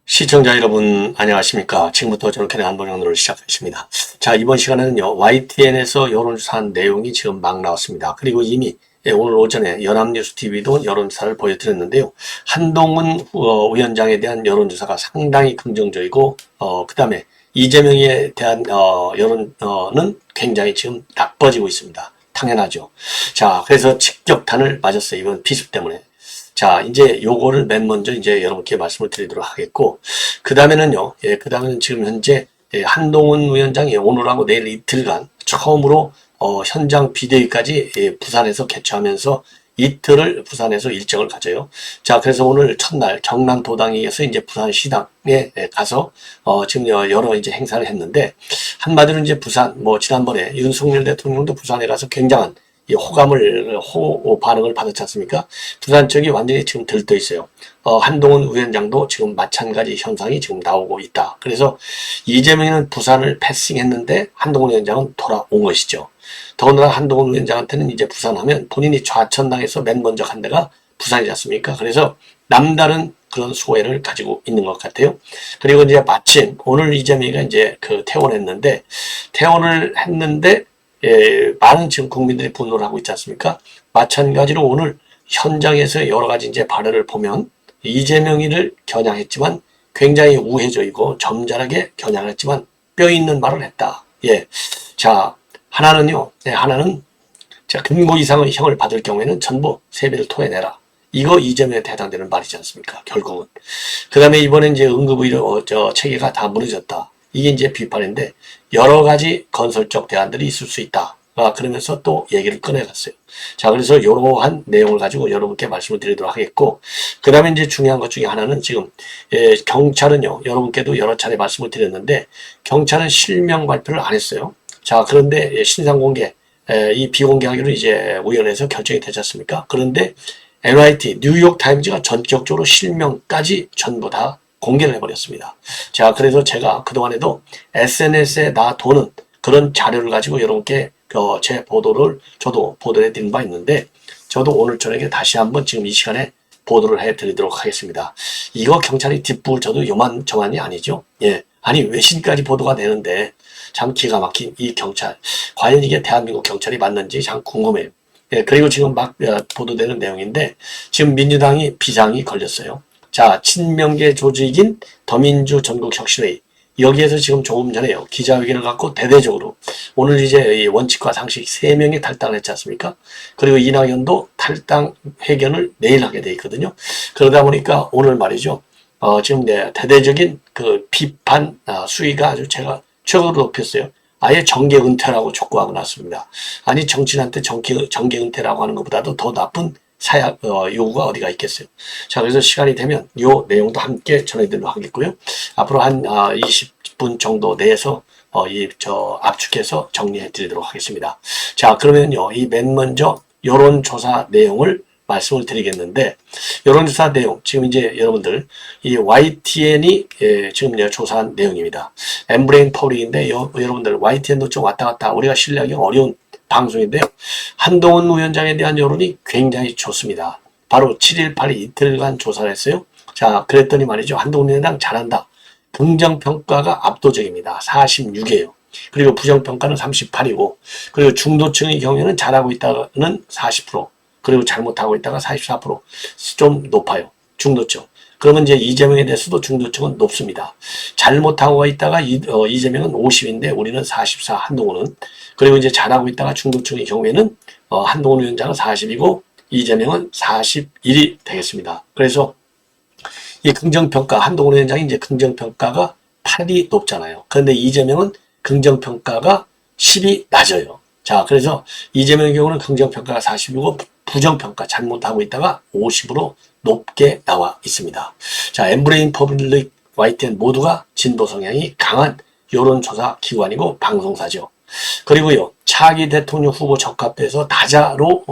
시청자 여러분 안녕하십니까. 지금부터 저는 캐논 한번영어를 시작하겠습니다. 자, 이번 시간에는요 YTN에서 여론조사한 내용이 지금 막 나왔습니다. 그리고 이미 오늘 오전에 연합뉴스TV도 여론조사를 보여드렸는데요. 한동훈 위원장에 대한 여론조사가 상당히 긍정적이고 그 다음에 이재명에 대한 여론은 굉장히 지금 나빠지고 있습니다. 당연하죠. 자, 그래서 직격탄을 맞았어요. 이번 피습 때문에. 자, 이제 요거를 맨 먼저 이제 여러분께 말씀을 드리도록 하겠고, 그 다음에는요, 그 다음에는 지금 현재 한동훈 위원장이 오늘하고 내일 이틀간 처음으로 현장 비대위까지 부산에서 개최하면서 이틀을 부산에서 일정을 가져요. 자, 그래서 오늘 첫날 경남 도당에서 이제 부산 시당에 가서 지금 여러 이제 행사를 했는데, 한마디로 이제 부산 지난번에 윤석열 대통령도 부산에 가서 굉장한 이 호호 반응을 받았지 않습니까? 부산 쪽이 완전히 지금 들떠 있어요. 한동훈 위원장도 지금 마찬가지 현상이 지금 나오고 있다. 그래서 이재명은 부산을 패싱했는데 한동훈 위원장은 돌아온 것이죠. 더군다나 한동훈 위원장한테는 이제 부산하면 본인이 좌천당해서 맨 먼저 간 데가 부산이지 않습니까? 그래서 남다른 그런 소외를 가지고 있는 것 같아요. 그리고 이제 마침 오늘 이재명이가 이제 퇴원을 했는데 많은 지금 국민들이 분노를 하고 있지 않습니까? 마찬가지로 오늘 현장에서 여러 가지 이제 발언을 보면 이재명이를 겨냥했지만 굉장히 우회적이고 점잖하게 겨냥했지만 뼈 있는 말을 했다. 예. 자, 하나는요. 하나는 자, 금고 이상의 형을 받을 경우에는 전부 세배를 토해내라. 이거 이재명에 해당되는 말이지 않습니까? 결국은. 그 다음에 이번에 이제 응급의료 체계가 다 무너졌다. 이게 이제 비판인데 여러 가지 건설적 대안들이 있을 수 있다. 그러면서 또 얘기를 꺼내갔어요. 자, 그래서 이러한 내용을 가지고 여러분께 말씀을 드리도록 하겠고, 그 다음에 이제 중요한 것 중에 하나는 지금 경찰은요, 여러분께도 여러 차례 말씀을 드렸는데 경찰은 실명 발표를 안 했어요. 자, 그런데 신상 공개, 이 비공개하기로 이제 위원회에서 결정이 되지 않습니까? 그런데 NYT, 뉴욕 타임즈가 전격적으로 실명까지 전부 다 공개를 해버렸습니다. 자, 그래서 제가 그동안에도 SNS에 놔두는 그런 자료를 가지고 여러분께 제 보도를 저도 보도를 해드린 바 있는데, 저도 오늘 저녁에 다시 한번 지금 이 시간에 보도를 해드리도록 하겠습니다. 이거 경찰이 뒷부분 저도 요만저만이 아니죠. 예, 아니 외신까지 보도가 되는데 참 기가 막힌 이 경찰, 과연 이게 대한민국 경찰이 맞는지 참 궁금해요. 예, 그리고 지금 막 보도되는 내용인데 지금 민주당이 비상이 걸렸어요. 자, 친명계 조직인 더민주 전국혁신회의, 여기에서 지금 조금 전에요 기자회견을 갖고 대대적으로 오늘 이제 원칙과 상식 3명이 탈당을 했지 않습니까? 그리고 이낙연도 탈당 회견을 내일 하게 돼 있거든요. 그러다 보니까 오늘 말이죠, 지금 대대적인 그 비판 수위가 아주 제가 최고로 높였어요. 아예 정계 은퇴라고 촉구하고 났습니다. 아니, 정치인한테 정계 은퇴라고 하는 것보다도 더 나쁜 사약 요구가 어디가 있겠어요. 자, 그래서 시간이 되면 요 내용도 함께 전해드리도록 하겠고요. 앞으로 한 20분 정도 내에서 압축해서 정리해 드리도록 하겠습니다. 자, 그러면요, 이 맨 먼저 여론조사 내용을 말씀을 드리겠는데, 여론조사 내용 지금 이제 여러분들 이 YTN이 지금 조사한 내용입니다. 엠브레인 퍼블릭인데 여러분들 YTN도 좀 왔다 갔다 우리가 신뢰하기 어려운 방송인데요. 한동훈 위원장에 대한 여론이 굉장히 좋습니다. 바로 7일, 8일 이틀간 조사를 했어요. 자, 그랬더니 말이죠, 한동훈 위원장 잘한다. 긍정평가가 압도적입니다. 46이에요. 그리고 부정평가는 38이고, 그리고 중도층의 경우에는 잘하고 있다는 40%, 그리고 잘못하고 있다가 44%, 좀 높아요. 중도층. 그러면 이제 이재명에 대해서도 중도층은 높습니다. 잘못하고 있다가 이재명은 50인데 우리는 44, 한동훈은. 그리고 이제 잘하고 있다가 중도층의 경우에는 한동훈 위원장은 40이고 이재명은 41이 되겠습니다. 그래서 이 긍정평가, 한동훈 위원장이 이제 긍정평가가 8이 높잖아요. 그런데 이재명은 긍정평가가 10이 낮아요. 자, 그래서 이재명의 경우는 긍정평가가 40이고 부정평가 잘못하고 있다가 50으로 높게 나와 있습니다. 자, 엠브레인 퍼블릭, YTN 모두가 진보 성향이 강한 여론조사 기관이고 방송사죠. 그리고요, 차기 대통령 후보 적합해서 다자로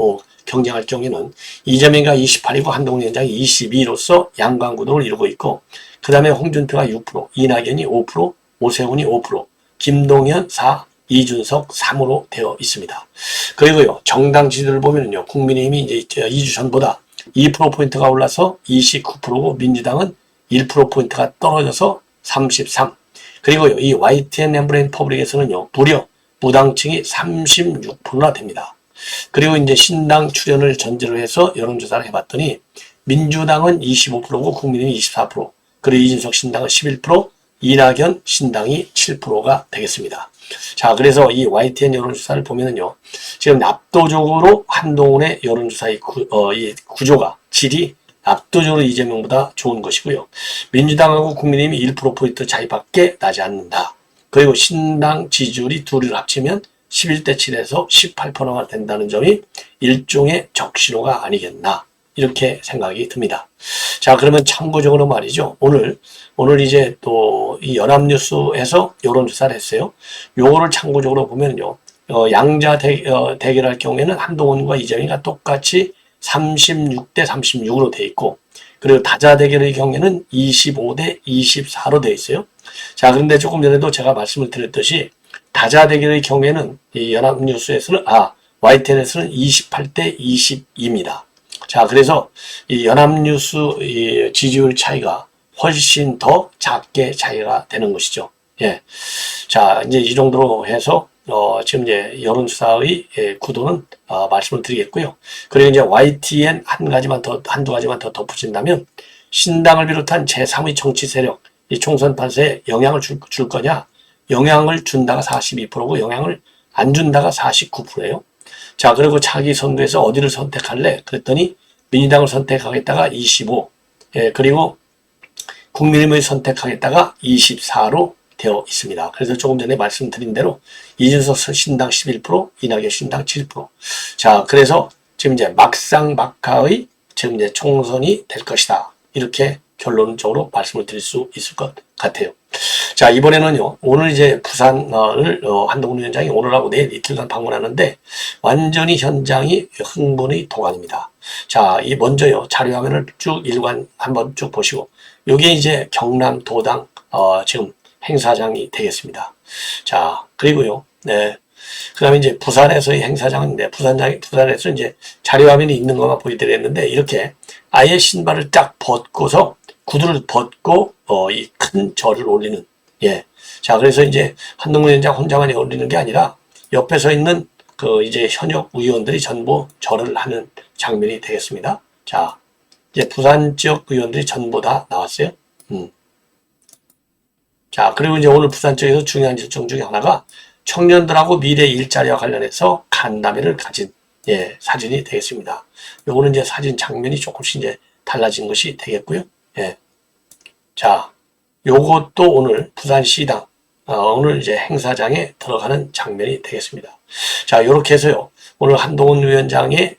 경쟁할 경우에는 이재명이가 28이고 한동훈 위원장이 22로서 양강구도를 이루고 있고, 그 다음에 홍준표가 6%, 이낙연이 5%, 오세훈이 5%, 김동연 4, 이준석 3으로 되어 있습니다. 그리고요, 정당 지지를 보면요, 국민의힘이 이제 2주 전보다 2%포인트가 올라서 29%고, 민주당은 1%포인트가 떨어져서 33. 그리고요, 이 YTN 엠브레인 퍼블릭에서는요, 무려 무당층이 36%나 됩니다. 그리고 이제 신당 출연을 전제로 해서 여론조사를 해봤더니, 민주당은 25%고, 국민의힘이 24%, 그리고 이준석 신당은 11%, 이낙연 신당이 7%가 되겠습니다. 자, 그래서 이 YTN 여론조사를 보면은요, 지금 압도적으로 한동훈의 여론조사의 이 구조가, 질이 압도적으로 이재명보다 좋은 것이고요. 민주당하고 국민의힘이 1%포인트 차이밖에 나지 않는다. 그리고 신당 지지율이 둘을 합치면 11대 7에서 18%가 된다는 점이 일종의 적신호가 아니겠나, 이렇게 생각이 듭니다. 자, 그러면 참고적으로 말이죠. 오늘 이제 또 이 연합뉴스에서 여론조사를 했어요. 요거를 참고적으로 보면요. 양자 대결할 경우에는 한동훈과 이재명이가 똑같이 36대 36으로 돼 있고, 그리고 다자 대결의 경우에는 25대 24로 돼 있어요. 자, 그런데 조금 전에도 제가 말씀을 드렸듯이 다자 대결의 경우에는 이 연합뉴스에서는 YTN에서는 28대 22입니다. 자, 그래서 이 연합뉴스 이 지지율 차이가 훨씬 더 작게 차이가 되는 것이죠. 예. 자, 이제 이 정도로 해서 지금 이제 여론조사의 구도는 말씀을 드리겠고요. 그리고 이제 YTN 한두 가지만 더 덧붙인다면, 신당을 비롯한 제3의 정치 세력, 이 총선 판세에 영향을 줄 거냐? 영향을 준다가 42%고, 영향을 안 준다가 49%예요. 자, 그리고 차기 선거에서 어디를 선택할래? 그랬더니 민주당을 선택하겠다가 25, 그리고 국민의힘을 선택하겠다가 24로 되어 있습니다. 그래서 조금 전에 말씀드린 대로 이준석 신당 11%, 이낙연 신당 7%. 자, 그래서 지금 이제 막상막하의 지금 이제 총선이 될 것이다, 이렇게 결론적으로 말씀을 드릴 수 있을 것 같아요. 자, 이번에는요, 오늘 이제 부산을 한동훈 위원장이 오늘하고 내일 이틀간 방문하는데, 완전히 현장이 흥분의 도가니입니다. 자, 이 먼저요, 자료화면을 쭉 일관 한번 쭉 보시고, 요게 이제 경남 도당 지금 행사장이 되겠습니다. 자, 그리고요, 네, 그 다음에 이제 부산에서의 행사장인데, 부산에서 이제 자료화면이 있는 것만 보여드렸는데, 이렇게 아예 신발을 딱 벗고서 구두를 벗고 이 큰 절을 올리는, 예. 자, 그래서 이제 한동훈 위원장 혼자만이 올리는 게 아니라 옆에 서 있는 그 이제 현역 의원들이 전부 절을 하는 장면이 되겠습니다. 자, 이제 부산 지역 의원들이 전부 다 나왔어요. 자, 그리고 이제 오늘 부산 쪽에서 중요한 일정 중에 하나가 청년들하고 미래 일자리와 관련해서 간담회를 가진 사진이 되겠습니다. 요거는 이제 사진 장면이 조금씩 이제 달라진 것이 되겠고요. 예. 자, 요것도 오늘 부산시당 오늘 이제 행사장에 들어가는 장면이 되겠습니다. 자, 요렇게 해서요, 오늘 한동훈 위원장의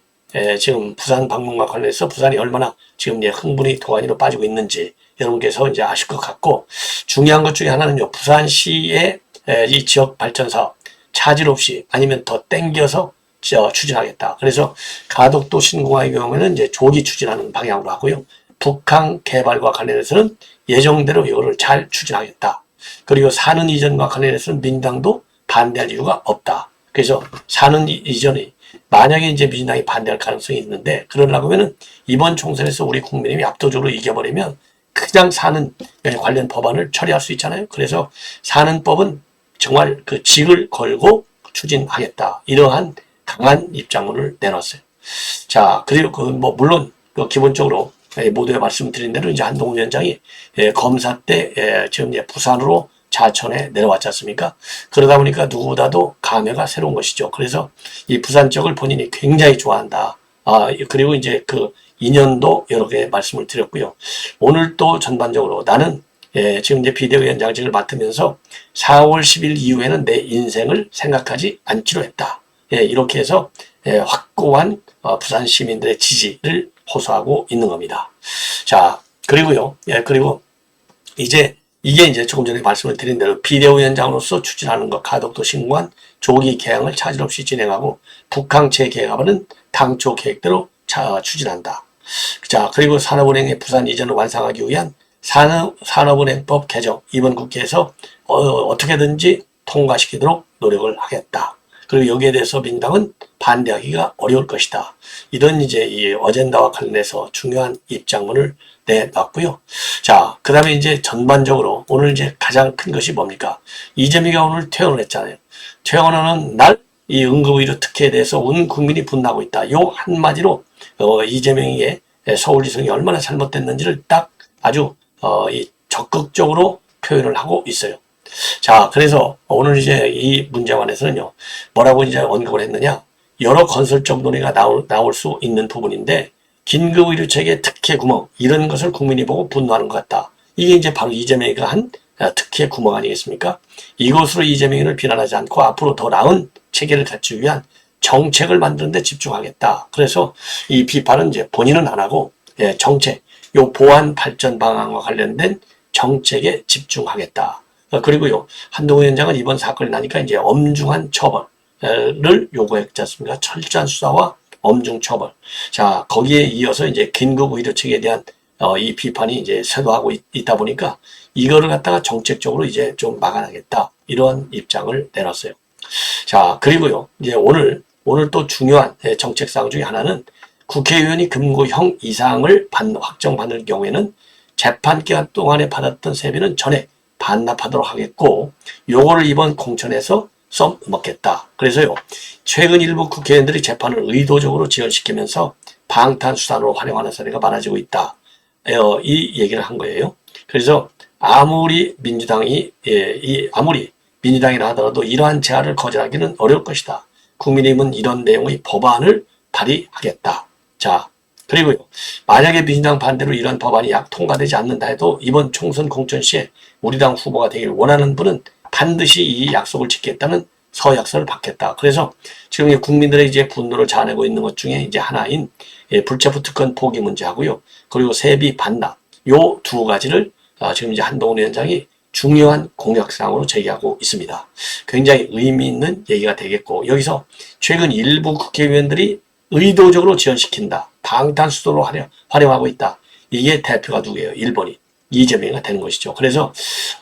지금 부산 방문과 관련해서 부산이 얼마나 지금 이제 흥분이 도가니로 빠지고 있는지 여러분께서 이제 아실 것 같고, 중요한 것 중에 하나는요, 부산시의 이 지역 발전 사업 차질 없이 아니면 더 땡겨서 추진하겠다. 그래서 가덕도 신공항의 경우에는 이제 조기 추진하는 방향으로 하고요. 북항 개발과 관련해서는 예정대로 이거를 잘 추진하겠다. 그리고 사는 이전과 관련해서는 민주당도 반대할 이유가 없다. 그래서 사는 이전이 만약에 이제 민주당이 반대할 가능성이 있는데, 그러려고 하면은 이번 총선에서 우리 국민의힘이 압도적으로 이겨버리면 그냥 사는 관련 법안을 처리할 수 있잖아요. 그래서 사는 법은 정말 그 직을 걸고 추진하겠다, 이러한 강한 입장문을 내놨어요. 자, 그리고 물론 기본적으로 모두에 말씀드린 대로 이제 한동훈 위원장이 검사 때 지금 이제 부산으로 자천에 내려왔지 않습니까? 그러다 보니까 누구보다도 감회가 새로운 것이죠. 그래서 이 부산 지역을 본인이 굉장히 좋아한다. 그리고 이제 그 인연도 여러 개 말씀을 드렸고요. 오늘 또 전반적으로 나는 지금 이제 비대위원장직을 맡으면서 4월 10일 이후에는 내 인생을 생각하지 않기로 했다. 이렇게 해서 확고한 부산 시민들의 지지를 호소하고 있는 겁니다. 자, 그리고요. 그리고 이제 이게 이제 조금 전에 말씀을 드린 대로 비대위원장으로서 추진하는 것, 가덕도 신공항 조기 개항을 차질 없이 진행하고 북항 재개발은 당초 계획대로 추진한다. 자, 그리고 산업은행의 부산 이전을 완성하기 위한 산업은행법 개정 이번 국회에서 어떻게든지 통과시키도록 노력을 하겠다. 그리고 여기에 대해서 민주당은 반대하기가 어려울 것이다. 이런 이제 이 어젠다와 관련해서 중요한 입장문을 내놨고요. 자, 그 다음에 이제 전반적으로 오늘 이제 가장 큰 것이 뭡니까? 이재명이가 오늘 퇴원을 했잖아요. 퇴원하는 날 이 응급의료 특혜에 대해서 온 국민이 분노하고 있다. 요 한마디로 이재명의 서울지성이 얼마나 잘못됐는지를 딱 아주 이 적극적으로 표현을 하고 있어요. 자, 그래서 오늘 이제 이 문제에 관해서는요, 뭐라고 이제 언급을 했느냐, 여러 건설적 논의가 나올 수 있는 부분인데, 긴급의료체계 특혜 구멍, 이런 것을 국민이 보고 분노하는 것 같다. 이게 이제 바로 이재명이가 한 특혜 구멍 아니겠습니까? 이것으로 이재명을 비난하지 않고 앞으로 더 나은 체계를 갖추기 위한 정책을 만드는 데 집중하겠다. 그래서 이 비판은 이제 본인은 안 하고, 정책, 요 보안 발전 방안과 관련된 정책에 집중하겠다. 그리고요, 한동훈 위원장은 이번 사건이 나니까 이제 엄중한 처벌을 요구했지 않습니까? 철저한 수사와 엄중 처벌. 자, 거기에 이어서 이제 긴급 의료 체계에 대한 이 비판이 이제 쇄도하고 있다 보니까 이거를 갖다가 정책적으로 이제 좀 막아나겠다. 이런 입장을 내놨어요. 자, 그리고요, 이제 오늘 또 중요한 정책사항 중에 하나는 국회의원이 금고형 이상을 확정받을 경우에는 재판 기간 동안에 받았던 세비는 전액 반납하도록 하겠고, 요거를 이번 공천에서 써먹겠다. 그래서요, 최근 일부 국회의원들이 재판을 의도적으로 지연시키면서 방탄수단으로 활용하는 사례가 많아지고 있다. 이 얘기를 한 거예요. 그래서 아무리 민주당이라 하더라도 이러한 제안을 거절하기는 어려울 것이다. 국민의힘은 이런 내용의 법안을 발의하겠다. 자, 그리고요, 만약에 민주당 반대로 이런 법안이 통과되지 않는다 해도 이번 총선 공천 시에 우리 당 후보가 되길 원하는 분은 반드시 이 약속을 지키겠다는 서약서를 받겠다. 그래서 지금 국민들의 이제 분노를 자아내고 있는 것 중에 이제 하나인 불체포 특권 포기 문제하고요, 그리고 세비 반납, 요 두 가지를 지금 이제 한동훈 위원장이 중요한 공약사항으로 제기하고 있습니다. 굉장히 의미 있는 얘기가 되겠고, 여기서 최근 일부 국회의원들이 의도적으로 지연시킨다. 방탄수도로 활용하고 있다. 이게 대표가 누구예요? 1번이 이재명이가 되는 것이죠. 그래서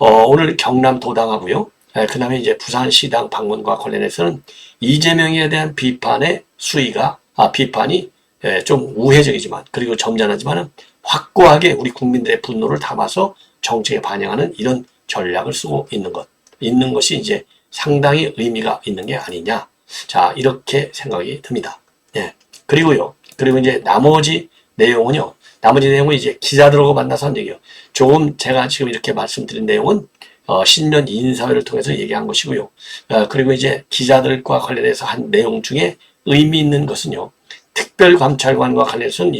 오늘 경남도당하고요, 그 다음에 이제 부산시당 방문과 관련해서는 이재명에 대한 비판의 비판이 좀 우회적이지만, 그리고 점잖하지만 확고하게 우리 국민들의 분노를 담아서 정책에 반영하는 이런 전략을 쓰고 있는 것이 이제 상당히 의미가 있는 게 아니냐. 자, 이렇게 생각이 듭니다. 그리고 이제 나머지 내용은 이제 기자들하고 만나서 한 얘기요. 조금 제가 지금 이렇게 말씀드린 내용은 신년 인사회를 통해서 얘기한 것이고요. 그리고 이제 기자들과 관련해서 한 내용 중에 의미 있는 것은요, 특별감찰관과 관련해서는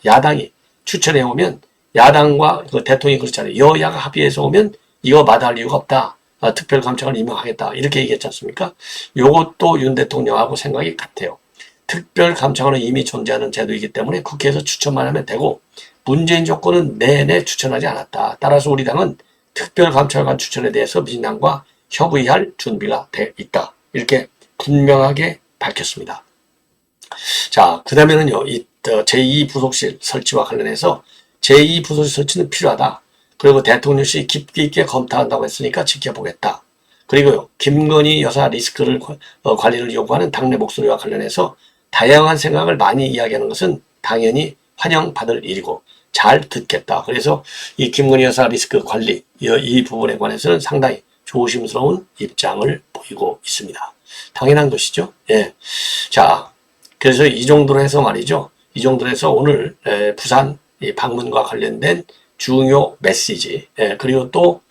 야당이 추천해 오면, 야당과 그 대통령이 그렇잖아요. 여야가 합의해서 오면 이거 마다할 이유가 없다. 특별감찰관을 임명하겠다. 이렇게 얘기했지 않습니까? 요것도 윤 대통령하고 생각이 같아요. 특별감찰관은 이미 존재하는 제도이기 때문에 국회에서 추천만 하면 되고, 문재인 정권은 내내 추천하지 않았다. 따라서 우리 당은 특별감찰관 추천에 대해서 민주당과 협의할 준비가 돼 있다. 이렇게 분명하게 밝혔습니다. 자, 그 다음에는요, 이 제2부속실 설치와 관련해서 제2부속실 설치는 필요하다. 그리고 대통령실이 깊이 있게 검토한다고 했으니까 지켜보겠다. 그리고요, 김건희 여사 리스크를 관리를 요구하는 당내 목소리와 관련해서 다양한 생각을 많이 이야기하는 것은 당연히 환영받을 일이고 잘 듣겠다. 그래서 이 김건희 여사 리스크 관리, 이 부분에 관해서는 상당히 조심스러운 입장을 보이고 있습니다. 당연한 것이죠. 자, 그래서 이 정도로 해서 말이죠. 이 정도로 해서 오늘 부산 방문과 관련된 중요 메시지, 그리고 또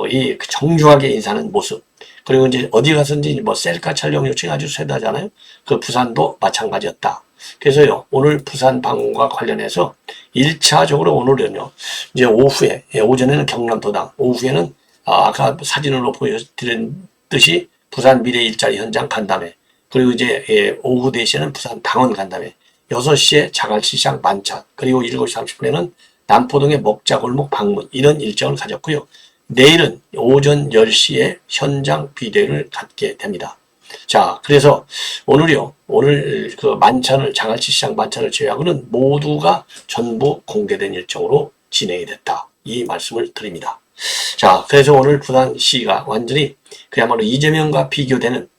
이 정중하게 인사하는 모습, 그리고 이제 어디 가서든지 뭐 셀카 촬영 요청이 아주 쇄도하잖아요. 그 부산도 마찬가지였다. 그래서요, 오늘 부산 방문과 관련해서 1차적으로 오늘은요, 이제 오후에, 오전에는 경남도당, 오후에는 아까 사진으로 보여드린 듯이 부산 미래 일자리 현장 간담회, 그리고 이제 오후 4시에는 부산 당원 간담회, 6시에 자갈시장 만찬, 그리고 7시 30분에는 남포동의 먹자골목 방문, 이런 일정을 가졌고요. 내일은 오전 10시에 현장 비대위를 갖게 됩니다. 자, 그래서 오늘 그 만찬을, 자갈시장 만찬을 제외하고는 모두가 전부 공개된 일정으로 진행이 됐다. 이 말씀을 드립니다. 자, 그래서 오늘 부산시가 완전히 그야말로 이재명과 비교되는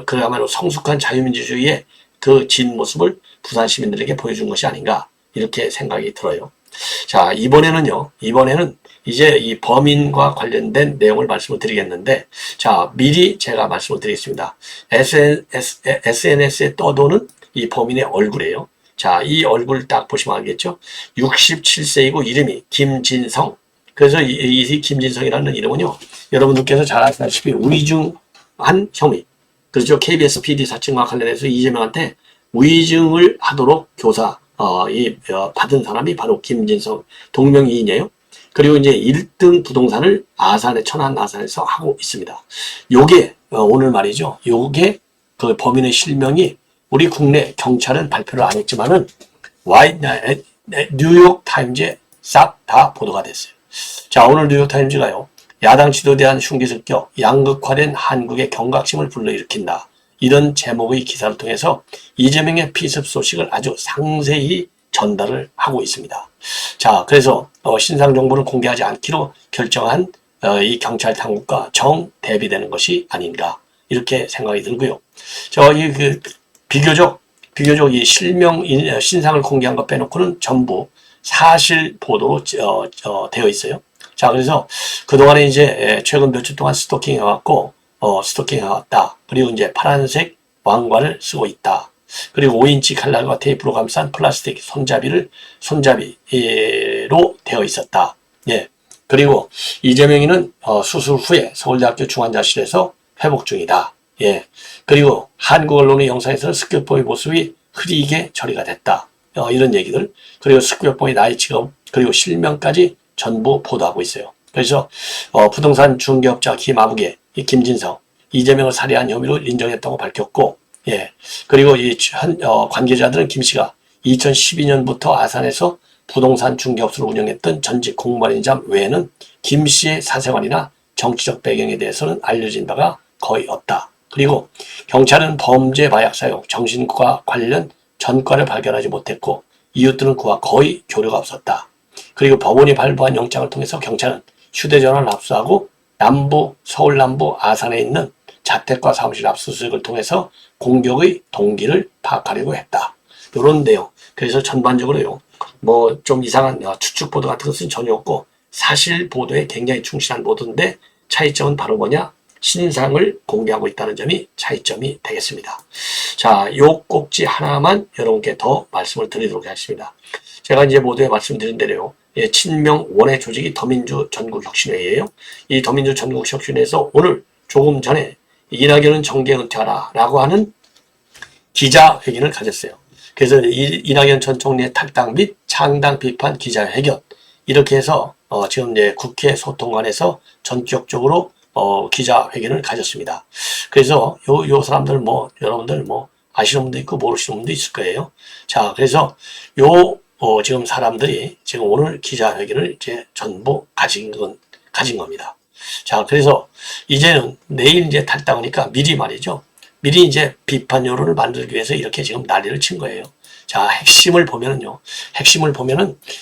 그야말로 성숙한 자유민주주의의 그 진 모습을 부산 시민들에게 보여준 것이 아닌가 이렇게 생각이 들어요. 자, 이번에는 이제 이 범인과 관련된 내용을 말씀을 드리겠는데, 자, 미리 제가 말씀을 드리겠습니다. SNS에 떠도는 이 범인의 얼굴이에요. 자, 이 얼굴 딱 보시면 알겠죠? 67세이고 이름이 김진성. 그래서 이 김진성이라는 이름은요, 여러분들께서 잘 아시다시피 위증한 혐의. 그렇죠. KBS PD 사건과 관련해서 이재명한테 위증을 하도록 받은 사람이 바로 김진성 동명이인이에요. 그리고 이제 1등 부동산을 천안 아산에서 하고 있습니다. 요게 오늘 말이죠. 요게 그 범인의 실명이 우리 국내 경찰은 발표를 안 했지만은 뉴욕 타임즈에 싹 다 보도가 됐어요. 자, 오늘 뉴욕 타임즈가요. 야당 지도대한 흉기습격, 양극화된 한국의 경각심을 불러일으킨다. 이런 제목의 기사를 통해서 이재명의 피습 소식을 아주 상세히 전달을 하고 있습니다. 자, 그래서 신상 정보를 공개하지 않기로 결정한 이 경찰 당국과 정 대비되는 것이 아닌가 이렇게 생각이 들고요. 비교적 이 신상을 공개한 것 빼놓고는 전부 사실 보도로 되어 있어요. 자, 그래서 그동안에 이제 최근 몇 주 동안 스토킹해왔다. 그리고 이제 파란색 왕관을 쓰고 있다. 그리고 5인치 칼날과 테이프로 감싼 플라스틱 손잡이로 되어 있었다. 예. 그리고 이재명이는 수술 후에 서울대학교 중환자실에서 회복 중이다. 예. 그리고 한국 언론의 영상에서는 습격범의 모습이 흐리게 처리가 됐다. 이런 얘기들. 그리고 습격범의 나이, 직업, 그리고 실명까지 전부 보도하고 있어요. 그래서 부동산 중개업자 김아무개, 김진성, 이재명을 살해한 혐의로 인정했다고 밝혔고, 예. 그리고 관계자들은 김 씨가 2012년부터 아산에서 부동산 중개업소를 운영했던 전직 공무원인자 외에는 김 씨의 사생활이나 정치적 배경에 대해서는 알려진 바가 거의 없다. 그리고 경찰은 범죄 마약 사용, 정신과 관련 전과를 발견하지 못했고 이웃들은 그와 거의 교류가 없었다. 그리고 법원이 발부한 영장을 통해서 경찰은 휴대전화를 압수하고 서울 남부 아산에 있는 자택과 사무실 압수수색을 통해서 공격의 동기를 파악하려고 했다. 이런 내용. 그래서 전반적으로요, 뭐 좀 이상한 추측 보도 같은 것은 전혀 없고 사실 보도에 굉장히 충실한 보도인데 차이점은 바로 뭐냐? 신상을 공개하고 있다는 점이 차이점이 되겠습니다. 자, 요 꼭지 하나만 여러분께 더 말씀을 드리도록 하겠습니다. 제가 이제 모두에 말씀드린 대로요. 친명 원외 조직이 더민주 전국혁신회의예요. 이 더민주 전국혁신회에서 오늘 조금 전에 이낙연은 정계 은퇴하라 라고 하는 기자회견을 가졌어요. 그래서 이낙연 전 총리의 탈당 및 창당 비판 기자회견 이렇게 해서 지금 이제 국회 소통관에서 전격적으로 기자회견을 가졌습니다. 그래서 요 사람들 여러분들 아시는 분도 있고 모르시는 분도 있을 거예요. 자, 그래서 지금 사람들이 지금 오늘 기자회견을 이제 전부 가진 겁니다. 자, 그래서 이제는 내일 이제 탈당하니까 미리 말이죠. 미리 이제 비판 여론을 만들기 위해서 이렇게 지금 난리를 친 거예요. 자, 핵심을 보면은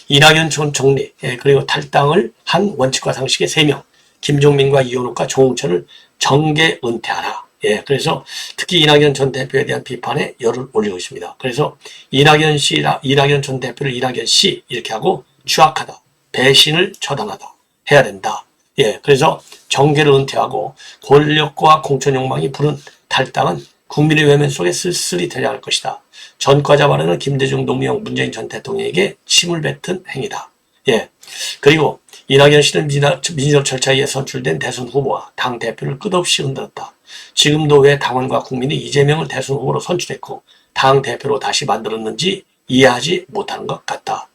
이낙연 전 총리, 그리고 탈당을 한 원칙과 상식의 3명, 김종민과 이현욱과 조홍천을 정계 은퇴하라. 예, 그래서 특히 이낙연 전 대표에 대한 비판에 열을 올리고 있습니다. 그래서 이낙연 전 대표를 이낙연 씨 이렇게 하고 추악하다, 배신을 처단하다 해야 된다. 예, 그래서 정계를 은퇴하고 권력과 공천 욕망이 부른 탈당은 국민의 외면 속에 쓸쓸히 퇴장할 것이다. 전과자 발언은 김대중, 노무현, 문재인 전 대통령에게 침을 뱉은 행위다. 예, 그리고 이낙연 씨는 민주적 절차에 의해 선출된 대선 후보와 당 대표를 끝없이 흔들었다. 지금도 왜 당원과 국민이 이재명을 대선 후보로 선출했고 당 대표로 다시 만들었는지 이해하지 못하는 것 같다.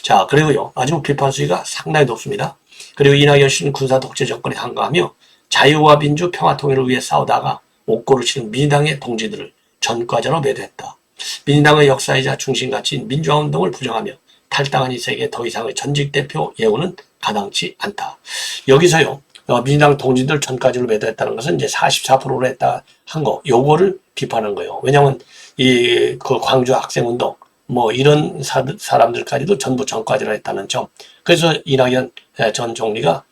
자, 그리고요, 아주 비판 수위가 상당히 높습니다. 그리고 이낙연 씨는 군사 독재 정권에 항거하며 자유와 민주, 평화 통일을 위해 싸우다가 옥고를 치는 민주당의 동지들을 전과자로 매도했다. 민주당의 역사이자 중심가치인 민주화운동을 부정하며 탈당한 이 세계 더 이상의 전직 대표 예우는 가당치 않다. 여기서요, 민주당 동지들 전까지로 매도했다는 것은 이제 44%로 했다 한 거, 요거를 비판한 거예요. 왜냐하면 그 광주 학생운동, 뭐 이런 사람들까지도 전부 전과자라 했다는 점. 그래서 이낙연 전 총리가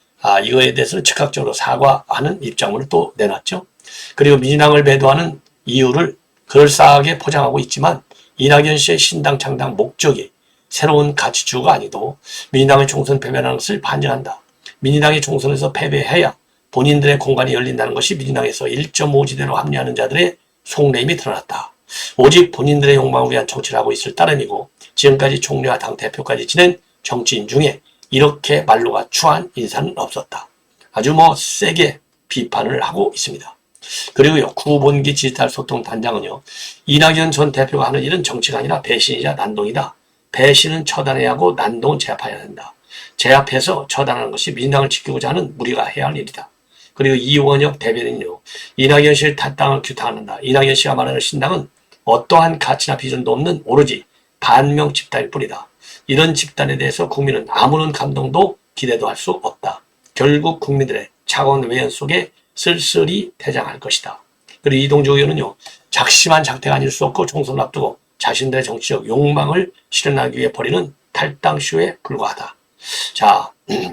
이거에 대해서는 즉각적으로 사과하는 입장문을 또 내놨죠. 그리고 민주당을 배도하는 이유를 그럴싸하게 포장하고 있지만 이낙연 씨의 신당 창당 목적이 새로운 가치주가 아니도 민주당의 총선 패배라는 것을 반증한다. 민주당이 총선에서 패배해야 본인들의 공간이 열린다는 것이 민주당에서 1.5지대로 합류하는 자들의 속내임이 드러났다. 오직 본인들의 욕망을 위한 정치를 하고 있을 따름이고 지금까지 총리와 당대표까지 지낸 정치인 중에 이렇게 말로가 추한 인사는 없었다. 아주 세게 비판을 하고 있습니다. 그리고요, 구본기 디지털 소통 단장은요, 이낙연 전 대표가 하는 일은 정치가 아니라 배신이자 난동이다. 배신은 처단해야 하고 난동은 제압해야 한다. 제압해서 처단하는 것이 민주당을 지키고자 하는 우리가 해야 할 일이다. 그리고 이원혁 대변인요, 이낙연 씨를 탈당을 규탄한다. 이낙연 씨가 말하는 신당은 어떠한 가치나 비전도 없는 오로지 반명 집단일 뿐이다. 이런 집단에 대해서 국민은 아무런 감동도 기대도 할 수 없다. 결국 국민들의 차가운 외연 속에 쓸쓸히 퇴장할 것이다. 그리고 이동주 의원은요, 작심한 작태가 아닐 수 없고 총선을 앞두고 자신들의 정치적 욕망을 실현하기 위해 벌이는 탈당쇼에 불과하다. 자,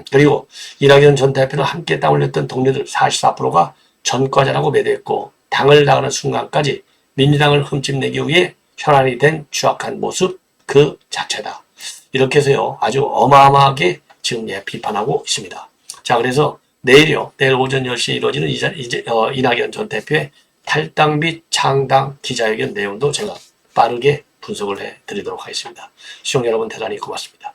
그리고 이낙연 전 대표는 함께 땀 흘렸던 동료들 44%가 전과자라고 매도했고 당을 나가는 순간까지 민주당을 흠집내기 위해 혈안이 된 추악한 모습 그 자체다. 이렇게 해서요, 아주 어마어마하게 지금 비판하고 있습니다. 자, 그래서 내일 오전 10시에 이루어지는 이낙연 전 대표의 탈당 및 창당 기자회견 내용도 제가 빠르게 분석을 해 드리도록 하겠습니다. 시청자 여러분 대단히 고맙습니다.